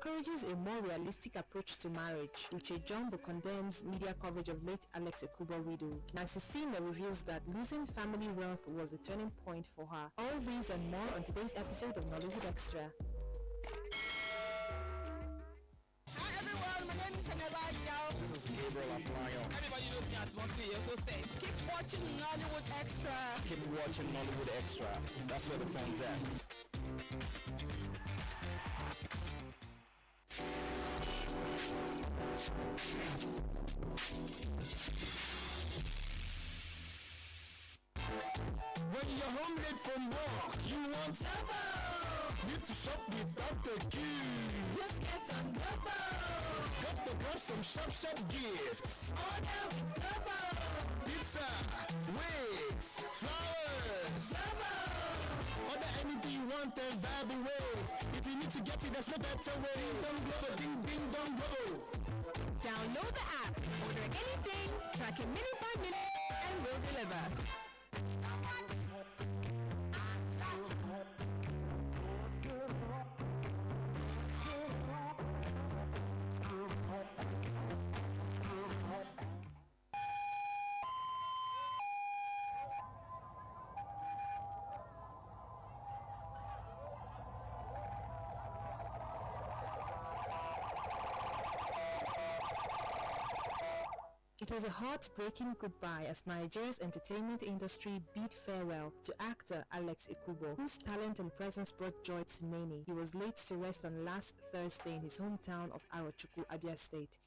encourages a more realistic approach to marriage. Uche Jumbo condemns media coverage of late Alex Ekubo widow. Nancy Sima reveals that losing family wealth was a turning point for her. All these and more on today's episode of Nollywood Extra. This is Gabriel Aflayo. Everybody knows me as Monsi Yoko said. Keep watching Nollywood Extra. Keep watching Nollywood Extra. That's where the fun's at. When you're home late from work, you want Double. Need to shop without the queue. Just get on Double. Got to grab some sharp gifts. Order with Double. Pizza, wigs, flowers. Double. Order anything you want and vibe away. If you need to get it, there's no better way. Ding dong global, ding ding dong global. Download the app. Order anything. Track it minute by minute, and we'll deliver. It was a heartbreaking goodbye as Nigeria's entertainment industry bid farewell to actor Alex Ekubo, whose talent and presence brought joy to many. He was laid to rest on last Thursday in his hometown of Arochukwu, Abia State.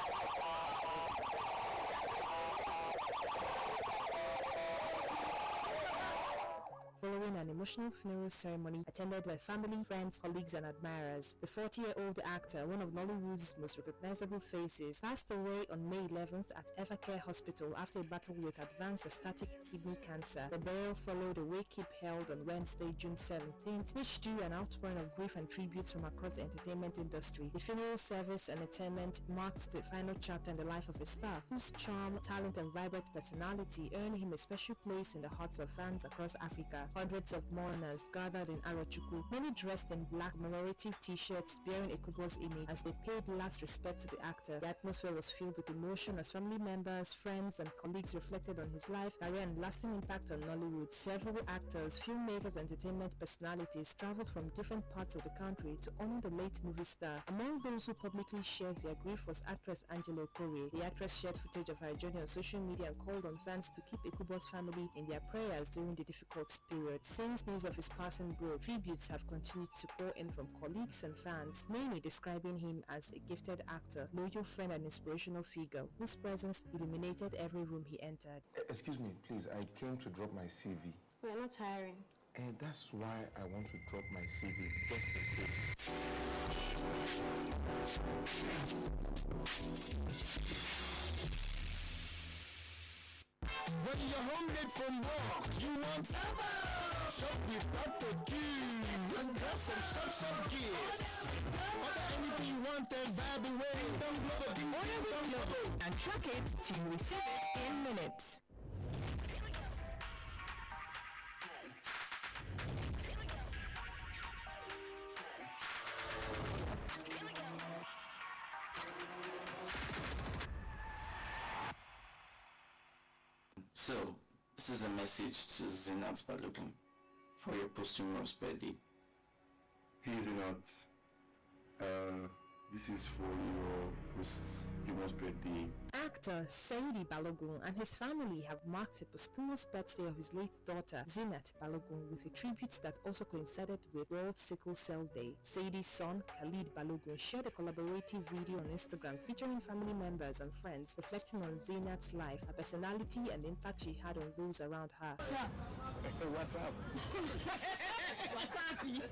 Following an emotional funeral ceremony attended by family, friends, colleagues and admirers, the 40-year-old actor, one of Nollywood's most recognizable faces, passed away on May 11th at Evercare Hospital after a battle with advanced metastatic kidney cancer. The burial followed a wake-keep held on Wednesday, June 17th, which drew an outpouring of grief and tributes from across the entertainment industry. The funeral service and interment marked the final chapter in the life of a star, whose charm, talent and vibrant personality earned him a special place in the hearts of fans across Africa. Hundreds of mourners gathered in Arochukwu, many dressed in black commemorative t-shirts bearing Ekubo's image as they paid last respect to the actor. The atmosphere was filled with emotion as family members, friends and colleagues reflected on his life, career and lasting impact on Nollywood. Several actors, filmmakers and entertainment personalities traveled from different parts of the country to honor the late movie star. Among those who publicly shared their grief was actress Angela Okorie. The actress shared footage of her journey on social media and called on fans to keep Ekubo's family in their prayers during the difficult period. Since news of his passing broke, tributes have continued to pour in from colleagues and fans, many describing him as a gifted actor, loyal friend and inspirational figure, whose presence illuminated every room he entered. Excuse me, please, I came to drop my CV. We're not hiring. And that's why I want to drop my CV, just in case. When you're home late from work, you want Double. Shop without the queue. Grab some sharp gifts. Order anything you want and vibe away. Order with Global and track it to receive it in minutes. So, this is a message to Zinat Balogun for your posthumous birthday. Hey Zinat, this is for your posthumous birthday. Actor Saidi Balogun and his family have marked the posthumous birthday of his late daughter Zinat Balogun with a tribute that also coincided with World Sickle Cell Day. Saidi's son Khalid Balogun shared a collaborative video on Instagram featuring family members and friends reflecting on Zinat's life, her personality and the impact she had on those around her. What's up?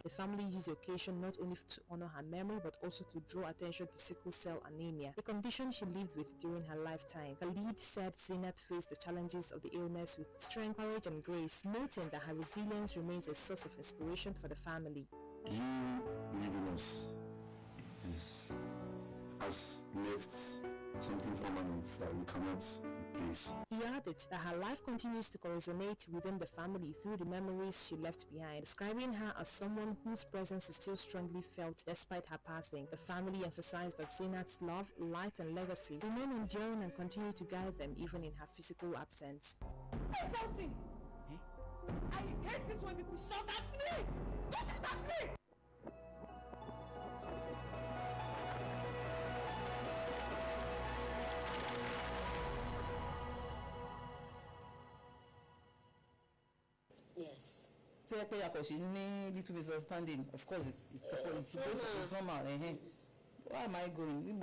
The family used the occasion not only to honor her memory but also to draw attention to sickle cell anemia, a condition she lived with during her lifetime. Khalid said Zinat faced the challenges of the illness with strength, courage and grace, noting that her resilience remains a source of inspiration for the family. You leaving us has left something permanent that we cannot peace. He added that her life continues to resonate within the family through the memories she left behind, describing her as someone whose presence is still strongly felt despite her passing. The family emphasized that Zainat's love, light and legacy remain enduring and continue to guide them even in her physical absence. Say something! I hate it when people shout at me! Don't shout at me! Yes. So she need little misunderstanding. Of course, it's normal. Why am I going?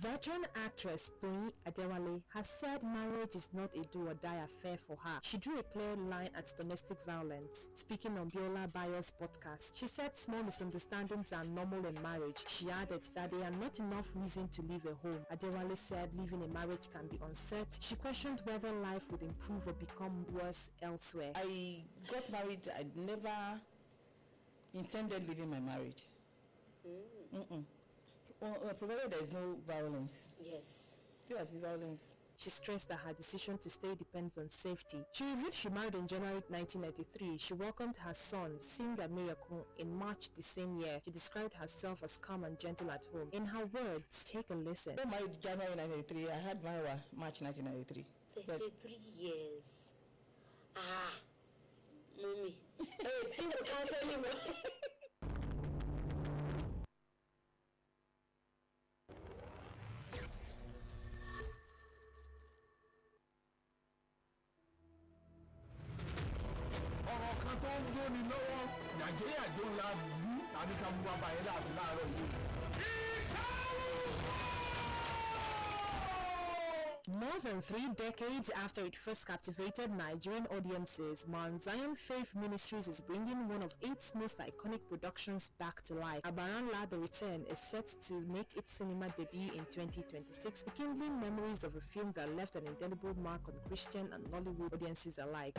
Veteran actress Tony Adewale has said marriage is not a do-or-die affair for her. She drew a clear line at domestic violence. Speaking on Biola Bayo's podcast, she said small misunderstandings are normal in marriage. She added that they are not enough reason to leave a home. Adewale said living a marriage can be uncertain. She questioned whether life would improve or become worse elsewhere. I got married. I never intended leaving my marriage. Provided there is no violence. Yes. There is violence. She stressed that her decision to stay depends on safety. She revealed she married in January 1993. She welcomed her son, Singa Meyakun, in March the same year. She described herself as calm and gentle at home. In her words, take a listen. I married January 1993. I had Marwa March 1993. 33 years. Mommy. Hey, see, you can't tell anymore. More than 3 decades after it first captivated Nigerian audiences, Mount Zion Faith Ministries is bringing one of its most iconic productions back to life. Abaranla The Return is set to make its cinema debut in 2026, rekindling memories of a film that left an indelible mark on Christian and Nollywood audiences alike.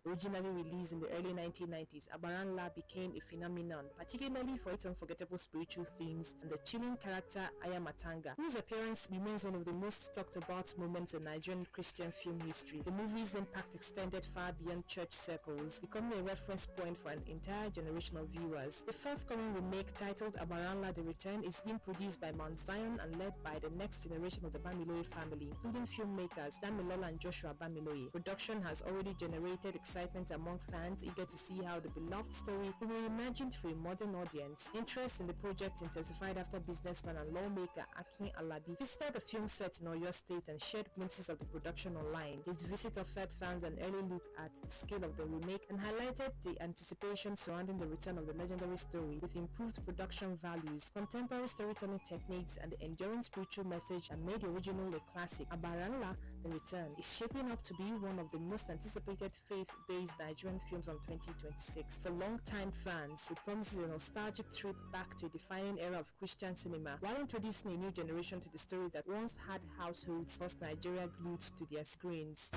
Originally released in the early 1990s, Abaranla became a phenomenon, particularly for its unforgettable spiritual themes and the chilling character Ayamatanga, whose appearance remains one of the most talked about moments in Nigerian Christian film history. The movie's impact extended far beyond church circles, becoming a reference point for an entire generation of viewers. The forthcoming remake, titled Abaranla The Return, is being produced by Mount Zion and led by the next generation of the Bamiloye family, including filmmakers Damilola and Joshua Bamiloye. Production has already generated excitement among fans eager to see how the beloved story will be reimagined for a modern audience. Interest in the project intensified after businessman and lawmaker Akin Alabi visited the film set in Oyo State and shared glimpses of the production online. His visit offered fans an early look at the scale of the remake and highlighted the anticipation surrounding the return of the legendary story with improved production values, contemporary storytelling techniques, and the enduring spiritual message that made the original a classic. Abaranla The Return is shaping up to be one of the most anticipated faith-based Nigerian films on 2026. For long-time fans, it promises a nostalgic trip back to a defining era of Christian cinema, while introducing a new generation to the story that once had households across Nigeria glued to their screens.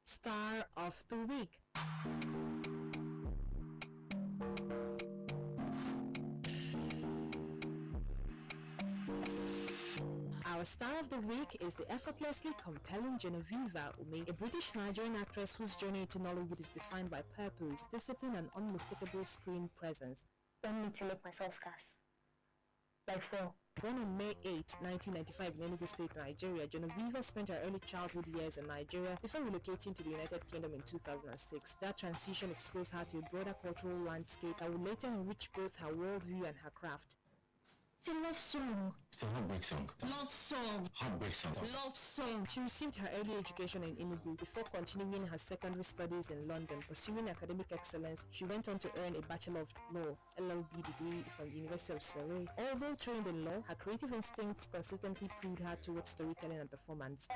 Star of the Week. Our star of the week is the effortlessly compelling Genevieve Ume, a British-Nigerian actress whose journey into Nollywood is defined by purpose, discipline, and unmistakable screen presence. Want me to make myself scarce? Like 4. Born on May 8, 1995 in Enugu State, Nigeria, Genevieve spent her early childhood years in Nigeria before relocating to the United Kingdom in 2006. That transition exposed her to a broader cultural landscape that would later enrich both her worldview and her craft. It's a love song. It's a heartbreak song. Love song. Heartbreak song. Love song. She received her early education in Enugu before continuing her secondary studies in London. Pursuing academic excellence, she went on to earn a Bachelor of Law (LLB) degree from the University of Surrey. Although trained in law, her creative instincts consistently pulled her towards storytelling and performance.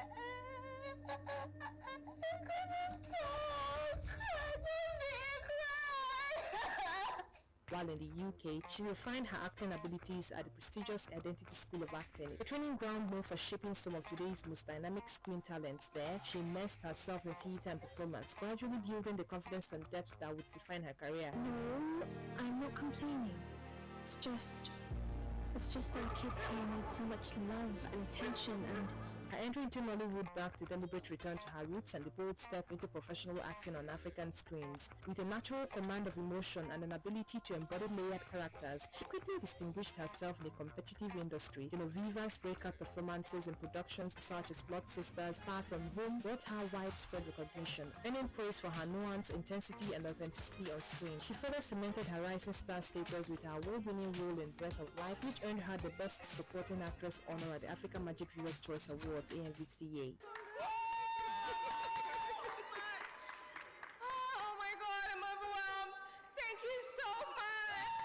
While in the UK, she refined her acting abilities at the prestigious Identity School of Acting, a training ground known for shaping some of today's most dynamic screen talents. There, she immersed herself in theatre and performance, gradually building the confidence and depth that would define her career. No, I'm not complaining. It's just that kids here need so much love and attention, and Her entry into Nollywood marked a deliberate return to her roots and a bold step into professional acting on African screens. With a natural command of emotion and an ability to embody layered characters, she quickly distinguished herself in a competitive industry. Genevieve's breakout performances in productions such as Blood Sisters, Far From Home brought her widespread recognition, earning praise for her nuance, intensity, and authenticity on screen. She further cemented her rising star status with her award-winning role in Breath of Life, which earned her the Best Supporting Actress honor at the African Magic Viewers' Choice Awards, AMVCA. oh my God, I'm overwhelmed. Thank you so much.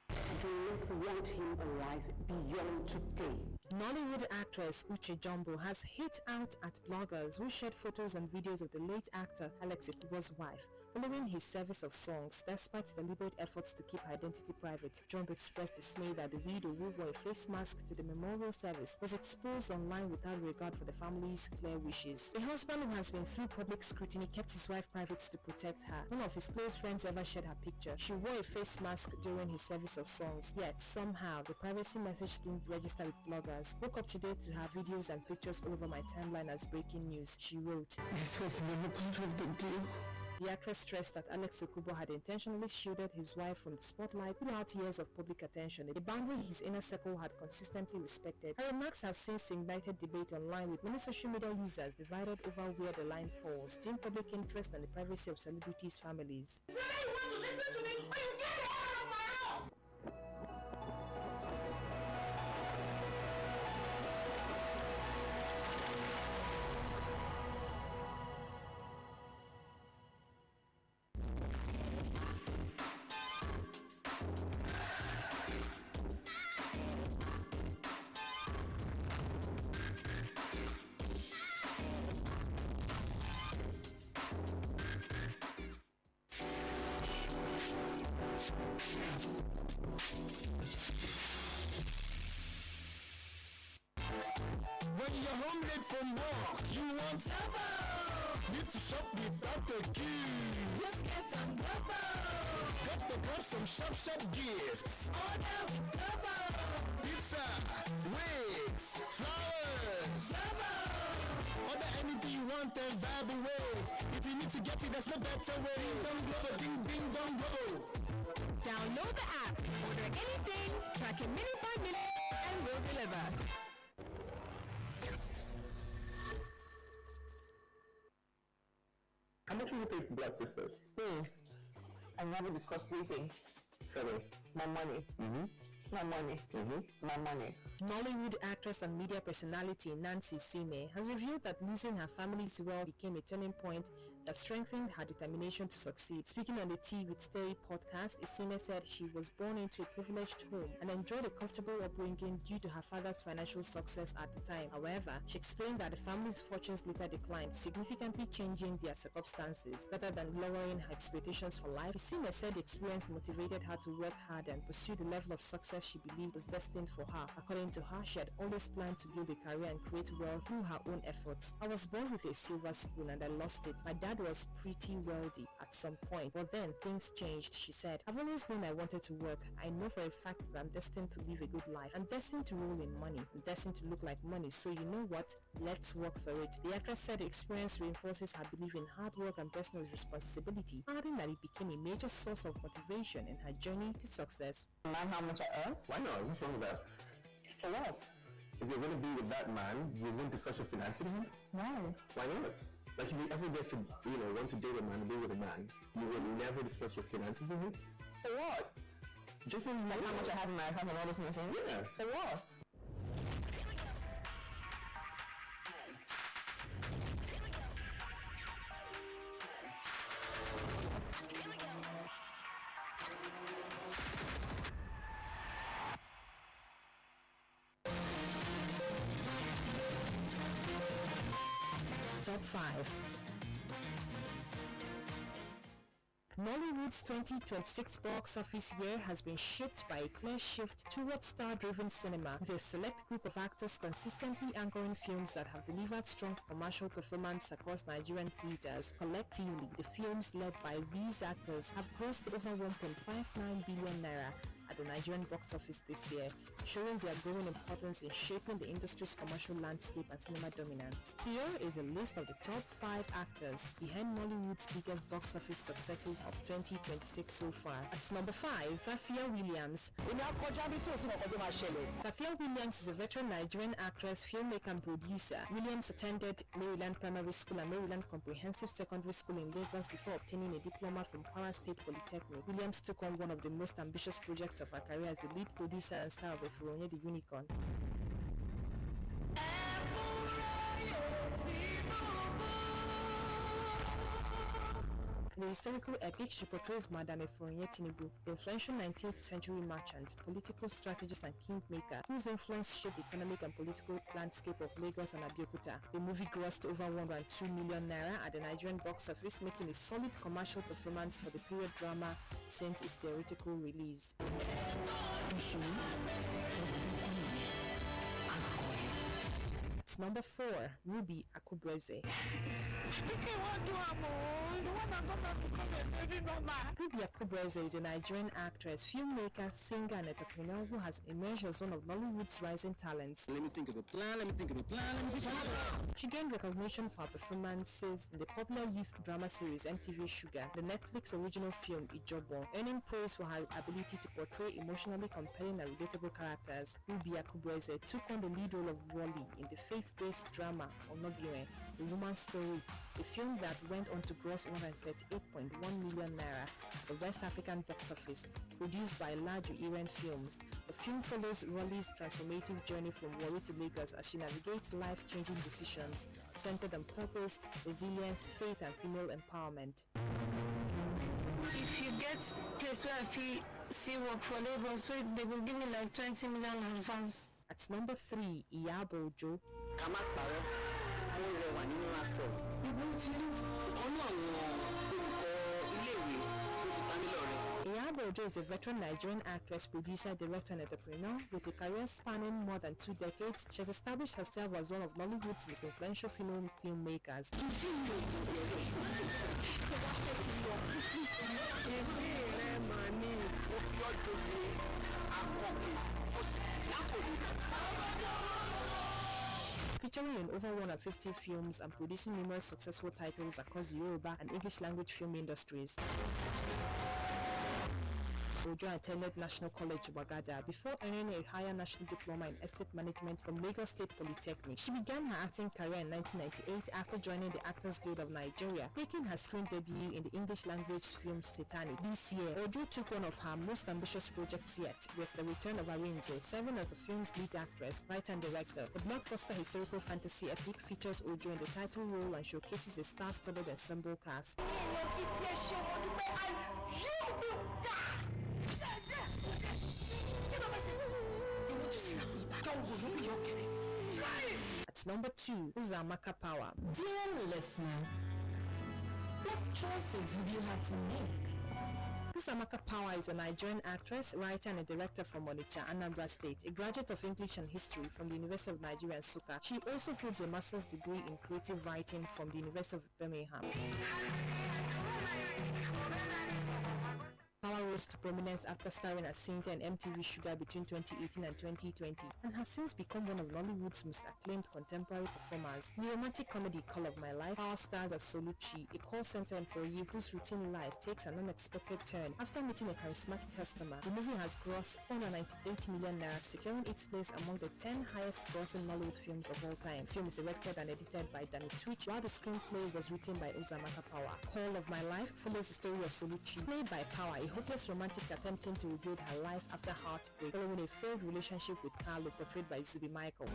I do not want him alive beyond today. Nollywood actress Uche Jumbo has hit out at bloggers who shared photos and videos of the late actor Alex Ekubo's wife following his service of songs. Despite deliberate efforts to keep her identity private, Jumbo expressed dismay that the widow, who wore a face mask to the memorial service, was exposed online without regard for the family's clear wishes. The husband, who has been through public scrutiny, kept his wife private to protect her. None of his close friends ever shared her picture. She wore a face mask during his service of songs, yet somehow the privacy message didn't register with bloggers. Woke up today to her videos and pictures all over my timeline as breaking news. She wrote, This was never part of the deal. The actress stressed that Alex Ekubo had intentionally shielded his wife from the spotlight throughout years of public attention, a boundary his inner circle had consistently respected. Her remarks have since ignited debate online, with many social media users divided over where the line falls between public interest and the privacy of celebrities' families. You want to listen to me, or you get out of my house. When you're home late from work, you want Double. Need to shop without the queue. Just get on Double. Got to grab some sharp gifts. Order with Double. Pizza, wigs, flowers. Double. Order anything you want and vibe away. If you need to get it, there's no better way. Ding dong global, ding ding dong global. Download the app, order anything, track it minute by minute, and we'll deliver. How much will you pay for Blood Sisters? I never discussed three things. Sorry. My money. My money. My money. Nollywood actress and media personality Nancy Sime has revealed that losing her family's wealth became a turning point that strengthened her determination to succeed. Speaking on the Tea with Terry podcast, Sime said she was born into a privileged home and enjoyed a comfortable upbringing due to her father's financial success at the time. However, she explained that the family's fortunes later declined, significantly changing their circumstances. Rather than lowering her expectations for life, Sime said the experience motivated her to work hard and pursue the level of success she believed was destined for her. According to her, she had always planned to build a career and create wealth through her own efforts. I was born with a silver spoon and I lost it. My dad was pretty wealthy at some point, but then things changed, she said. I've always known I wanted to work. I know for a fact that I'm destined to live a good life. I'm destined to roll in money. I'm destined to look like money. So you know what? Let's work for it. The actress said the experience reinforces her belief in hard work and personal responsibility, adding that it became a major source of motivation in her journey to success. Not how much I earn? Why not? What's wrong with that? For what? If you're going to be with that man, you won't discuss your finances with him? No. Why not? Like if you ever get to, want to date a man, be with a man, you will never discuss your finances with him? For what? Just in Like how much I have in my account and all those kind of things? Yeah. For what? Top 5. Nollywood's 2026 box office year has been shaped by a clear shift towards star-driven cinema, with a select group of actors consistently anchoring films that have delivered strong commercial performance across Nigerian theaters. Collectively, the films led by these actors have grossed over 1.59 billion naira at the Nigerian box office this year, showing their growing importance in shaping the industry's commercial landscape and cinema dominance. Here is a list of the top 5 actors behind Nollywood's biggest box office successes of 2026 so far. At number 5, Fathia Williams. Fathia Williams is a veteran Nigerian actress, filmmaker and producer. Williams attended Maryland Primary School and Maryland Comprehensive Secondary School in Lagos before obtaining a diploma from Kwara State Polytechnic. Williams took on one of the most ambitious projects of her career as the lead producer and star of Efuronye the Unicorn. In the historical epic, she portrays Madame Efuronye Tinubu, the influential 19th century merchant, political strategist and kingmaker whose influence shaped the economic and political landscape of Lagos and Abeokuta. The movie grossed over 102 million naira at the Nigerian box office, making a solid commercial performance for the period drama since its theatrical release. At number 4, Ruby Akubreze. Ruby Akubreze is a Nigerian actress, filmmaker, singer, and entrepreneur who has emerged as one of Nollywood's rising talents. Let me think of a plan. She gained recognition for her performances in the popular youth drama series MTV Sugar, the Netflix original film Ijobo, earning praise for her ability to portray emotionally compelling and relatable characters. Ruby Akubreze took on the lead role of Wally in the faith-based drama Onobiwe, The Woman's Story, a film that went on to gross 138.1 million naira at the West African box office, produced by Large Iran Films. The film follows Wally's transformative journey from Warri to Lagos as she navigates life-changing decisions centered on purpose, resilience, faith, and female empowerment. If you get place where I feel see work for Lagos, they will give me like 20 million in advance. At number 3, Iyabo Ojo. Iyabo Ojo is a veteran Nigerian actress, producer, director, and entrepreneur with a career spanning more than 2 decades. She has established herself as one of Nollywood's most influential female filmmakers. Featuring in over 150 films and producing numerous successful titles across the Yoruba and English language film industries. Ojo attended National College Wagada before earning a higher national diploma in estate management from Lagos State Polytechnic. She began her acting career in 1998 after joining the Actors Guild of Nigeria, making her screen debut in the English language film Satanic. This year, Ojo took one of her most ambitious projects yet, with The Return of Arinzo, serving as the film's lead actress, writer and director. The blockbuster historical fantasy epic features Ojo in the title role and showcases a star-studded ensemble cast. At number 2, Uzamaka Power. Dear listener, what choices have you had to make? Uzamaka Power is a Nigerian actress, writer, and a director from Onitsha, Anambra State, a graduate of English and History from the University of Nigeria, Nsukka. She also holds a master's degree in creative writing from the University of Birmingham. Power rose rose to prominence after starring as Cynthia in MTV Sugar between 2018 and 2020, and has since become one of Nollywood's most acclaimed contemporary performers. In the romantic comedy Call of My Life, Power stars as Soluchi, a call center employee whose routine life takes an unexpected turn after meeting a charismatic customer. The movie has grossed 498 million naira, securing its place among the 10 highest grossing Nollywood films of all time. The film is directed and edited by Danny Twitch, while the screenplay was written by Uzamaka Power. Call of My Life follows the story of Soluchi, played by Power, a hopeless romantic attempting to rebuild her life after heartbreak following a failed relationship with Carlo, portrayed by Zubi Michael.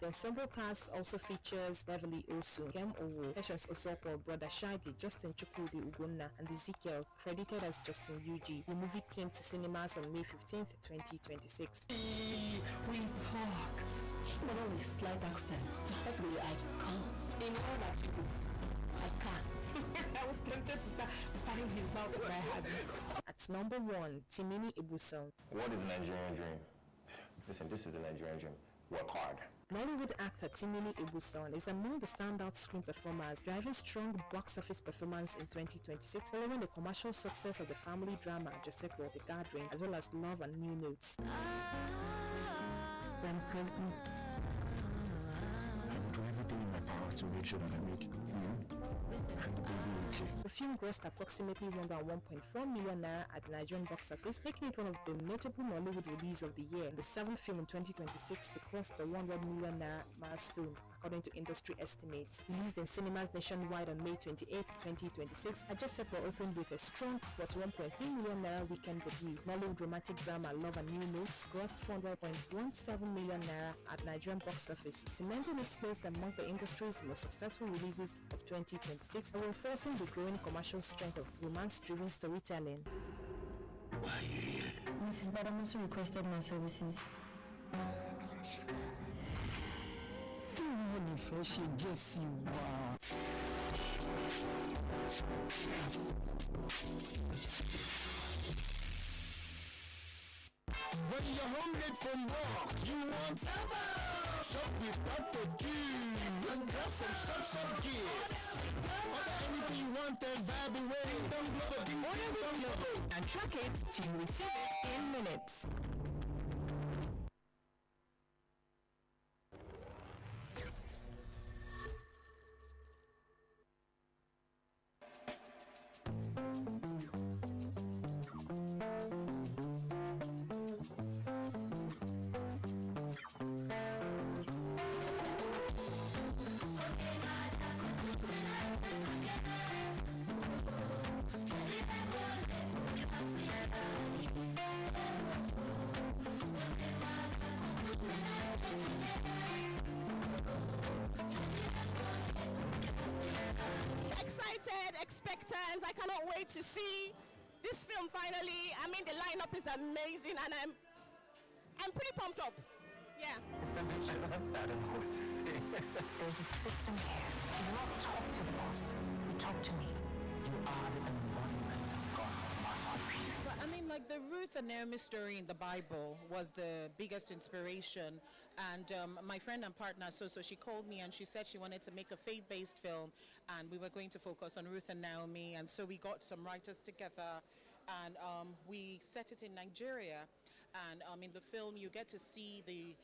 The ensemble cast also features Beverly Osu, Kem Owo, Precious Osoko, Brother Shaggy, Justin Chukwudi Ugonna, and Ezekiel, credited as Justin Yuji. The movie came to cinemas on May 15th, 2026. We talked. But only slight accent. That's really I can't. In all that you I can't. I was tempted to start fighting his mouth with my hand. At number 1, Timini Ibuson. What is a Nigerian dream? Listen, this is a Nigerian dream. Work hard. Nollywood actor Timini Ibuson is among the standout screen performers, driving strong box office performance in 2026 following the commercial success of the family drama Josepo The Gathering, as well as Love and New Notes. I'm pregnant. I will do everything in my power to make sure that I make you and the baby okay. The film grossed approximately 101.4 million naira at the Nigerian box office, making it one of the notable Nollywood releases of the year, the 7th film in 2026 to cross the 100 million naira milestone, according to industry estimates. Released in cinemas nationwide on May 28, 2026, Ajosepo opened with a strong 41.3 million naira weekend debut. Nollywood romantic drama Love and New Notes grossed 400.17 million naira at Nigerian box office, cementing its place among the industry's most successful releases of 2026 and reinforcing the growing commercial strength of romance-driven storytelling. Why are you here? Mrs. Badamoso requested my services. When you're home late from work, you want shop with Dr. Gift and grab some shop gifts. Order anything you want and vibe away. Order with Glovo and track it to receive it in minutes. Expectant. I cannot wait to see this film finally. I mean, the lineup is amazing and I'm pretty pumped up. Yeah. I don't know what to say. There's a system here. You don't talk to the boss. You talk to me. You are the embodiment of God's masterpiece. But I mean, like the Ruth and Naomi story in the Bible was the biggest inspiration. And my friend and partner, so she called me and she said she wanted to make a faith-based film, and we were going to focus on Ruth and Naomi. And so we got some writers together, and we set it in Nigeria. And in the film, you get to see the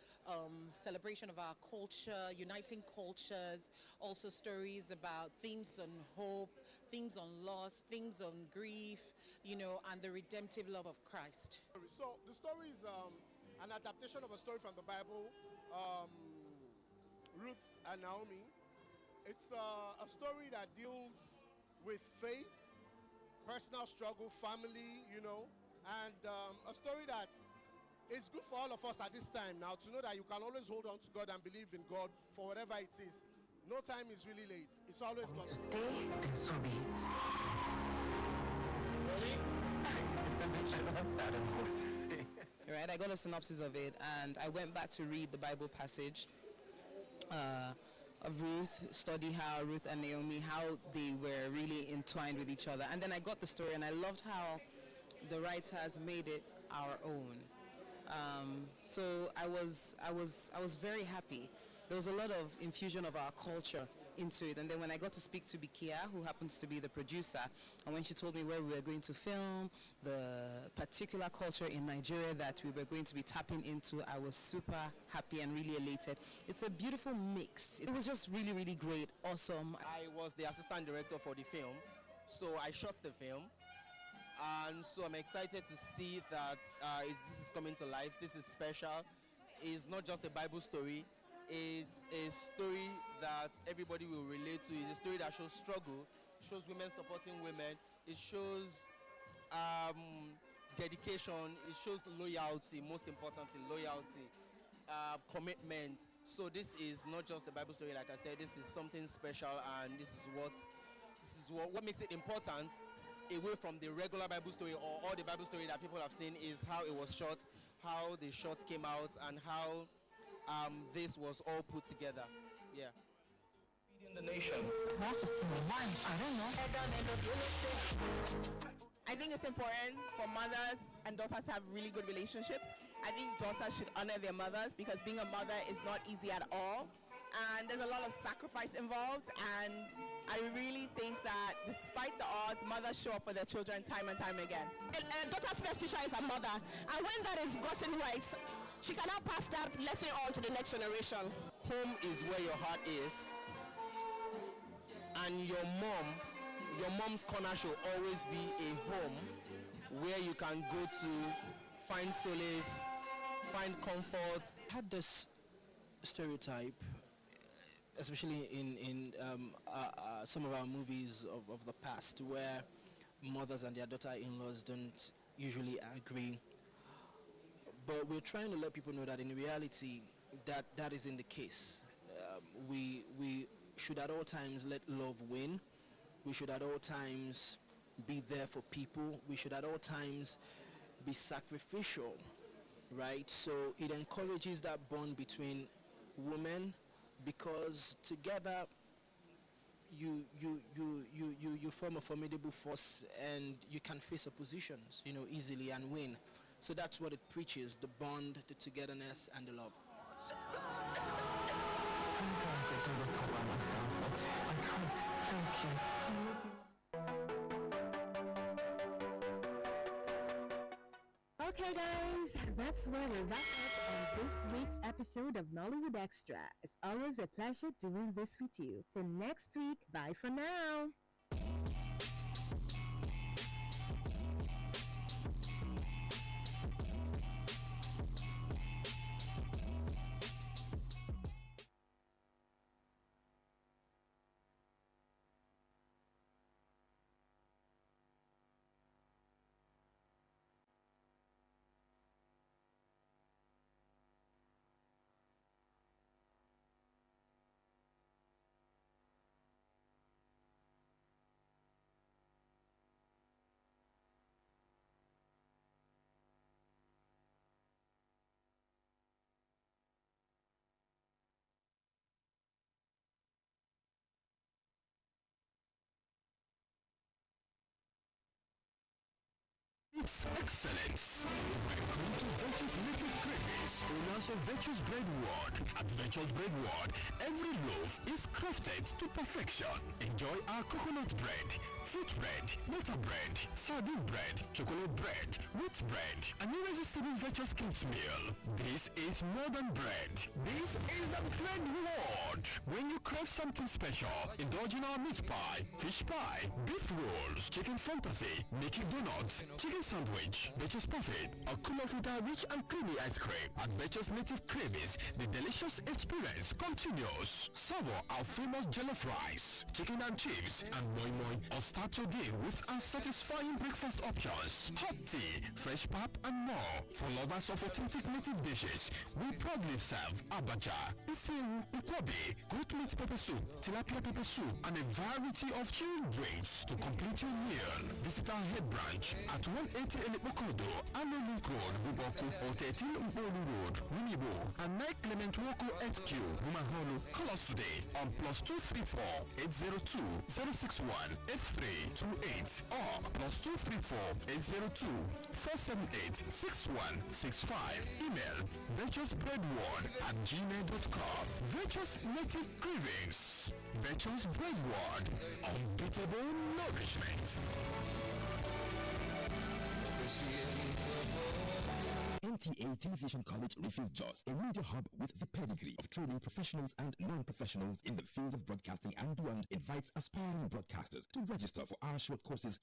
celebration of our culture, uniting cultures, also stories about themes on hope, themes on loss, themes on grief, you know, and the redemptive love of Christ. So the story is an adaptation of a story from the Bible, Ruth and Naomi. It's a story that deals with faith, personal struggle, family, you know, and a story that is good for all of us at this time now, to know that you can always hold on to God and believe in God for whatever it is. No time is really late. It's always coming. Stay and so be it. Ready? I don't know what to say. Right, I got a synopsis of it, and I went back to read the Bible passage of Ruth, study how Ruth and Naomi, how they were really entwined with each other. And then I got the story, and I loved how the writers made it our own. So I was very happy. There was a lot of infusion of our culture into it. And then when I got to speak to Bikia, who happens to be the producer, and when she told me where we were going to film, the particular culture in Nigeria that we were going to be tapping into, I was super happy and really elated. It's a beautiful mix. It was just really, really great, awesome. I was the assistant director for the film, so I shot the film. And so I'm excited to see that this is coming to life. This is special. It's not just a Bible story. It's a story that everybody will relate to. It's a story that shows struggle, shows women supporting women. It shows dedication. It shows loyalty, most importantly, loyalty, commitment. So this is not just a Bible story, like I said. This is something special, and this is what makes it important. Away from the regular Bible story or all the Bible story that people have seen, is how it was shot, how the shot came out, and how this was all put together. Yeah. In the nation. I don't know. I think it's important for mothers and daughters to have really good relationships. I think daughters should honor their mothers, because being a mother is not easy at all. And there's a lot of sacrifice involved, and I really think that despite the odds, mothers show up for their children time and time again. A daughter's first teacher is her mother, and when that is gotten right, she can now pass that lesson on to the next generation. Home is where your heart is, and your mom's corner should always be a home where you can go to find solace, find comfort. I had this stereotype, especially in some of our movies of the past, where mothers and their daughter-in-laws don't usually agree. But we're trying to let people know that in reality, that isn't the case. We should at all times let love win. We should at all times be there for people. We should at all times be sacrificial, right? So it encourages that bond between women, because together you form a formidable force, and you can face oppositions, easily and win. So that's what it preaches: the bond, the togetherness, and the love. Okay guys, that's where we wrap up on this week's episode of Nollywood Extra. It's always a pleasure doing this with you. Till next week, bye for now. It's excellence. Welcome to Virtue's Native Cravings, owners of Virtue's Bread World. At Virtue's Bread World, every loaf is crafted to perfection. Enjoy our coconut bread, fruit bread, butter bread, sardine bread, chocolate bread, wheat bread, and irresistible Virtue's Kids meal. This is more than bread. This is the bread world. When you crave something special, indulge in our meat pie, fish pie, beef rolls, chicken fantasy, Mickey donuts, chicken sandwich, Virtue's Parfait, or cool off with our rich and creamy ice cream. At Virtue's Native Cravings, the delicious experience continues. Savour our famous jollof rice, chicken and chips, and moi moi, or start your day with unsatisfying breakfast options, hot tea, fresh pap, and more. For lovers of authentic native dishes, we proudly serve abacha, ifiru, ukwabi, goat meat pepper soup, tilapia pepper soup, and a variety of chilled drinks to complete your meal. Visit our head branch at 1A 88 Mokodo, Alo Link Road, Buboku, or 13 Umbolu Road, Winibo, and 9 Clement Woko HQ, Bumaholo. Call us today on +234 802 061 8328 or +234 802 478 6165. Email virtuousbreadword@gmail.com. Virtuous Native Cravings. Virtuous Breadword. Unbeatable nourishment. NTA Television College Refuse Jos, a media hub with the pedigree of training professionals and non-professionals in the field of broadcasting and beyond, invites aspiring broadcasters to register for our short courses